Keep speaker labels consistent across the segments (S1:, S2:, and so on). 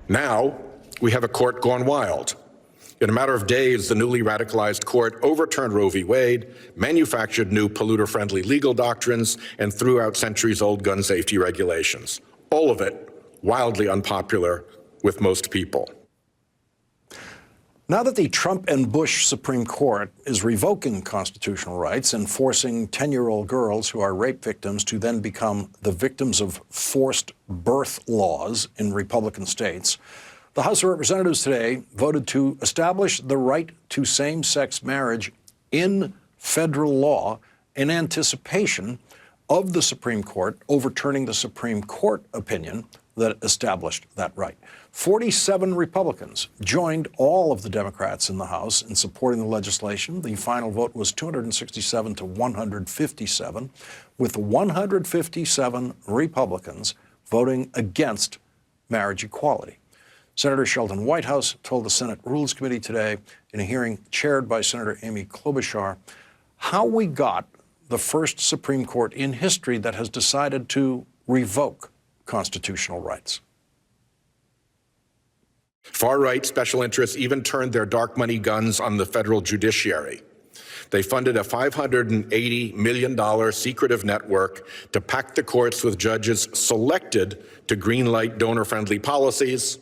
S1: Now, we have a court gone wild. In a matter of days, the newly radicalized court overturned Roe v. Wade, manufactured new polluter-friendly legal doctrines, and threw out centuries-old gun safety regulations. All of it wildly unpopular with most people.
S2: Now that the Trump and Bush Supreme Court is revoking constitutional rights and forcing 10-year-old girls who are rape victims to then become the victims of forced birth laws in Republican states, the House of Representatives today voted to establish the right to same-sex marriage in federal law in anticipation of the Supreme Court overturning the Supreme Court opinion that established that right. 47 Republicans joined all of the Democrats in the House in supporting the legislation. The final vote was 267 to 157, with 157 Republicans voting against marriage equality. Senator Sheldon Whitehouse told the Senate Rules Committee today in a hearing chaired by Senator Amy Klobuchar how we got the first Supreme Court in history that has decided to revoke constitutional rights.
S1: Far-right special interests even turned their dark money guns on the federal judiciary. They funded a $580 million secretive network to pack the courts with judges selected to greenlight donor-friendly policies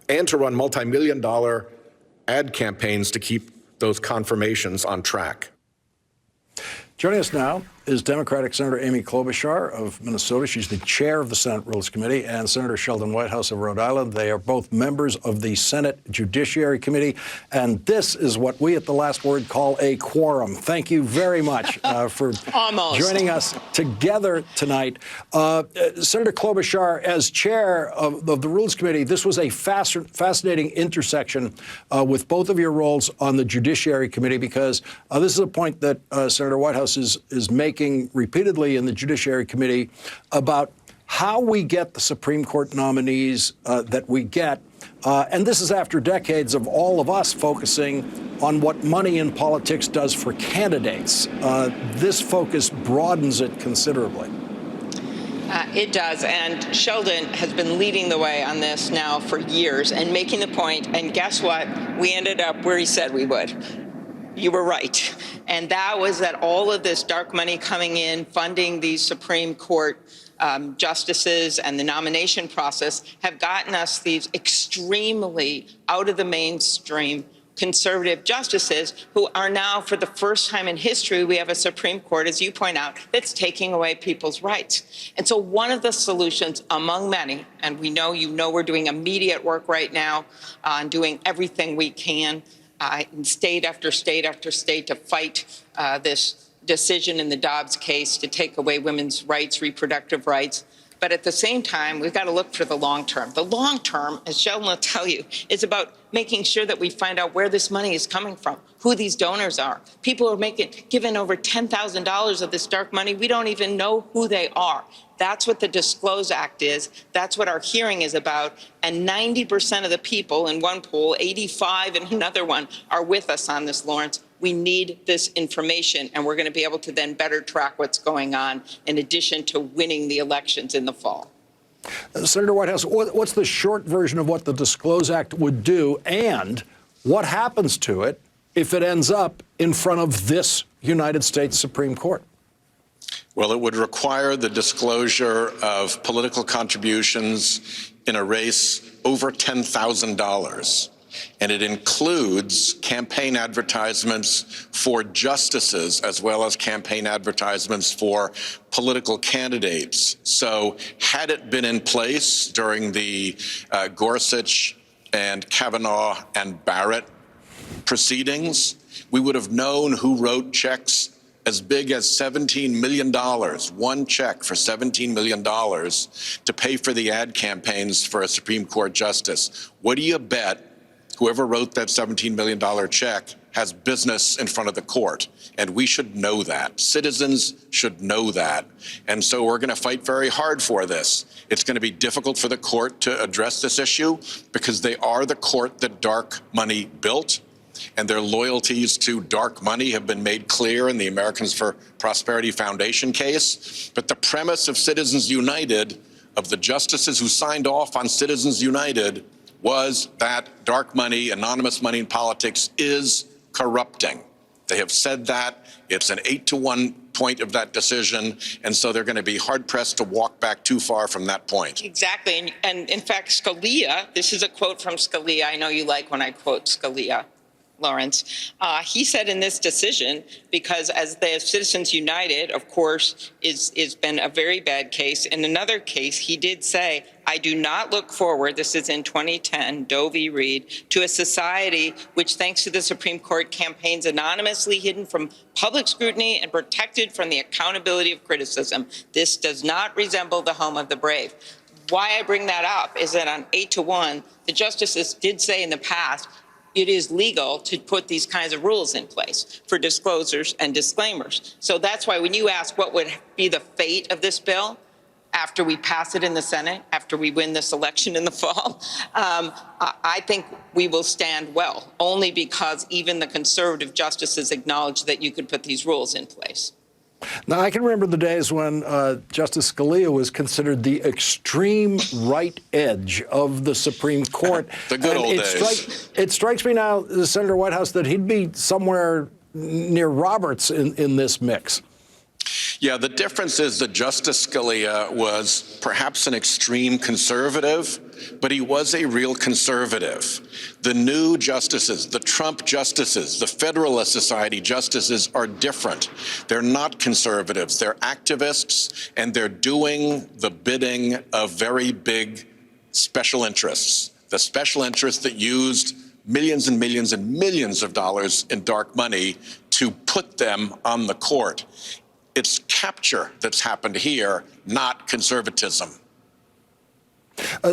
S1: and to run multi-million-dollar ad campaigns to keep those confirmations on track.
S2: Joining us now is Democratic Senator Amy Klobuchar of Minnesota. She's the chair of the Senate Rules Committee, and Senator Sheldon Whitehouse of Rhode Island. They are both members of the Senate Judiciary Committee, and this is what we at The Last Word call a quorum. Thank you very much for joining us together tonight. Senator Klobuchar, as chair of the Rules Committee, this was a fascinating intersection with both of your roles on the Judiciary Committee, because this is a point that Senator Whitehouse is making repeatedly in the Judiciary Committee about how we get the Supreme Court nominees that we get. And this is after decades of all of us focusing on what money in politics does for candidates. This focus broadens it considerably.
S3: It does, and Sheldon has been leading the way on this now for years and making the point, and guess what? We ended up where he said we would. You were right. And that was that all of this dark money coming in, funding these Supreme Court justices and the nomination process have gotten us these extremely out of the mainstream conservative justices who are now, for the first time in history, we have a Supreme Court, as you point out, that's taking away people's rights. And so one of the solutions among many, and we know we're doing immediate work right now on doing everything we can in state after state after state to fight this decision in the Dobbs case to take away women's rights, reproductive rights. But at the same time, we've got to look for the long term. The long term, as Sheldon will tell you, is about making sure that we find out where this money is coming from, who these donors are. People are given over $10,000 of this dark money. We don't even know who they are. That's what the DISCLOSE Act is. That's what our hearing is about. And 90% of the people in one poll, 85 in another one, are with us on this, Lawrence. We need this information, and we're going to be able to then better track what's going on, in addition to winning the elections in the fall.
S2: Senator Whitehouse, what's the short version of what the DISCLOSE Act would do, and what happens to it if it ends up in front of this United States Supreme Court?
S4: Well, it would require the disclosure of political contributions in a race over $10,000. And it includes campaign advertisements for justices as well as campaign advertisements for political candidates. So had it been in place during the Gorsuch and Kavanaugh and Barrett proceedings, we would have known who wrote checks as big as $17 million, one check for $17 million to pay for the ad campaigns for a Supreme Court justice. What do you bet whoever wrote that $17 million check has business in front of the court? And we should know that. Citizens should know that. And so we're going to fight very hard for this. It's going to be difficult for the court to address this issue because they are the court that dark money built, and their loyalties to dark money have been made clear in the Americans for Prosperity Foundation case. But the premise of Citizens United, of the justices who signed off on Citizens United, was that dark money, anonymous money in politics is corrupting. They have said that. It's an 8-to-1 point of that decision, and so they're going to be hard-pressed to walk back too far from that point.
S3: Exactly. And in fact, Scalia, this is a quote from Scalia. I know you like when I quote Scalia, Lawrence. He said in this decision, because as the Citizens United, of course, is been a very bad case. In another case, he did say, I do not look forward, this is in 2010, Doe v. Reed, to a society which, thanks to the Supreme Court, campaigns anonymously hidden from public scrutiny and protected from the accountability of criticism. This does not resemble the home of the brave. Why I bring that up is that on 8-to-1, the justices did say in the past, it is legal to put these kinds of rules in place for disclosures and disclaimers. So that's why when you ask what would be the fate of this bill after we pass it in the Senate, after we win this election in the fall, I think we will stand well, only because even the conservative justices acknowledge that you could put these rules in place.
S2: Now, I can remember the days when Justice Scalia was considered the extreme right edge of the Supreme Court.
S4: The good old days.
S2: It strikes me now, Senator Whitehouse, that he'd be somewhere near Roberts in this mix.
S4: Yeah, the difference is that Justice Scalia was perhaps an extreme conservative, but he was a real conservative. The new justices, the Trump justices, the Federalist Society justices are different. They're not conservatives. They're activists, and they're doing the bidding of very big special interests. The special interests that used millions and millions and millions of dollars in dark money to put them on the court. It's capture that's happened here, not conservatism.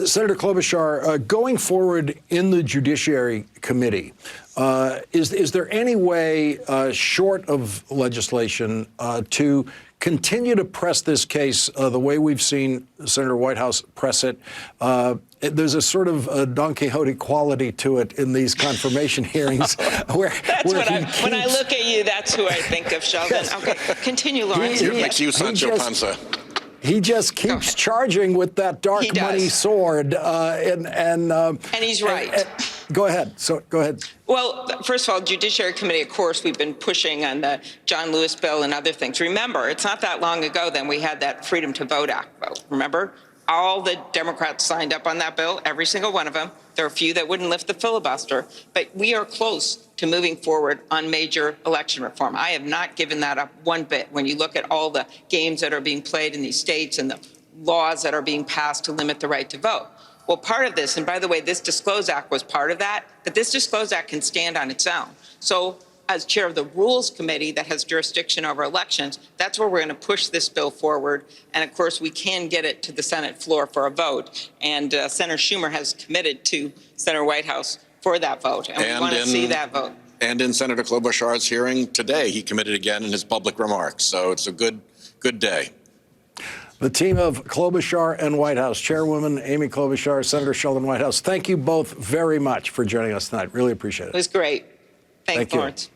S2: Senator Klobuchar, going forward in the Judiciary Committee, is there any way, short of legislation, to continue to press this case the way we've seen Senator Whitehouse press it? There's a sort of a Don Quixote quality to it in these confirmation hearings. When
S3: I look at you, that's who I think of, Sheldon.
S2: Yes.
S3: Okay, continue, Lawrence.
S4: It makes you Sancho Panza.
S2: He just keeps charging with that dark money sword, and
S3: he's right.
S2: Go ahead. Go ahead.
S3: Well, first of all, Judiciary Committee, of course, we've been pushing on the John Lewis bill and other things. Remember, it's not that long ago then we had that Freedom to Vote Act vote. Remember? All the Democrats signed up on that bill, every single one of them. There are a few that wouldn't lift the filibuster, but we are close to moving forward on major election reform. I have not given that up one bit. When you look at all the games that are being played in these states and the laws that are being passed to limit the right to vote. Well, part of this, and by the way, this DISCLOSE Act was part of that, but this DISCLOSE Act can stand on its own. So as chair of the Rules Committee that has jurisdiction over elections, that's where we're going to push this bill forward. And of course, we can get it to the Senate floor for a vote. And Senator Schumer has committed to Senator Whitehouse for that vote. And we want to see that vote.
S4: And in Senator Klobuchar's hearing today, he committed again in his public remarks. So it's a good day.
S2: The team of Klobuchar and Whitehouse, Chairwoman Amy Klobuchar, Senator Sheldon Whitehouse, thank you both very much for joining us tonight. Really appreciate it.
S3: It was great. Thanks,
S2: Thank you.
S3: Lawrence.